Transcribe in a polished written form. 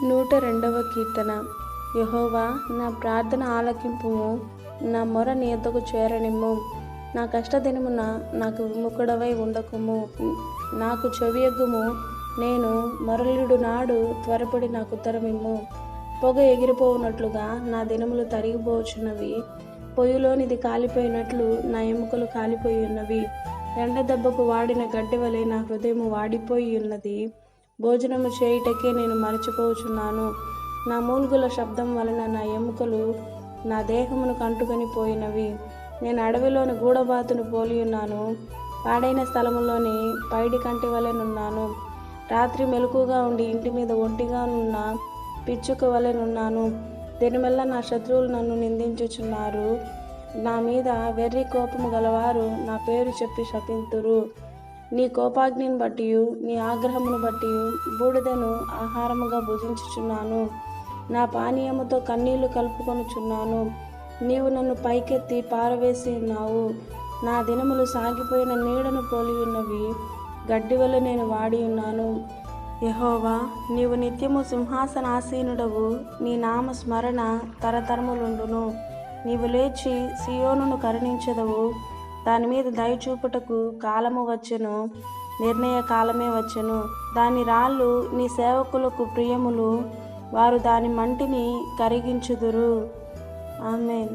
102వ కీర్తన. యెహోవా, నా ప్రార్థన ఆలకింపుము, నా మొర నీ యొద్దకు చేరనిమ్ము. నా కష్టదినమున నాకు విముఖుడవై ఉండకుము. నాకు చెవియొగ్గుము, నేను మొరలిడు నాడు త్వరపడి నాకు ఉత్తరమిమ్ము. పొగ ఎగిరిపోవునట్లుగా నా దినములు తరిగిపోచున్నవి. పొయ్యిలోనిది కాలిపోయినట్లు నా ఎముకలు కాలిపోయి ఉన్నవి. ఎండ దెబ్బకు వాడిన గడ్డి వలె నా హృదయము వాడిపోయి ఉన్నది. భోజనము చేయుటకే నేను మరచిపోచున్నాను. నా మూల్గుల శబ్దం వలన నా ఎముకలు నా దేహమును కంటుకొని పోయినవి. నేను అడవిలోని గూడబాతును పోలియున్నాను. పాడైన స్థలములోని పైడి కంటి వలెనున్నాను. రాత్రి మెలకుగా ఉండి ఇంటి మీద ఒంటిగా నున్న పిచ్చుక వలెనున్నాను. దినమెల్లా నా శత్రువులు నన్ను నిందించుచున్నారు. నా మీద వెర్రి కోపము గలవారు నా పేరు చెప్పి శపింతురు. నీ కోపాగ్నిని బట్టి నీ ఆగ్రహమును బట్టి బూడిదను ఆహారముగా భుజించుచున్నాను. నా పానీయముతో కన్నీళ్లు కలుపుకొనుచున్నాను. నీవు నన్ను పైకెత్తి పారవేసి ఉన్నావు. నా దినములు సాగిపోయిన నీడను పోలి ఉన్నవి. గడ్డి వల్ల నేను వాడి ఉన్నాను. యెహోవా, నీవు నిత్యము సింహాసనాసీనుడవు. నీ నామ స్మరణ తరతరములుండును. నీవు లేచి సియోనును కరుణించెదవు. దాని మీద దయచూపుటకు కాలము వచ్చెను, నిర్ణయ కాలమే వచ్చెను. దాని రాళ్ళు నీ సేవకులకు ప్రియములు. వారు దాని మంటిని కరిగించుదురు. ఆమేన్.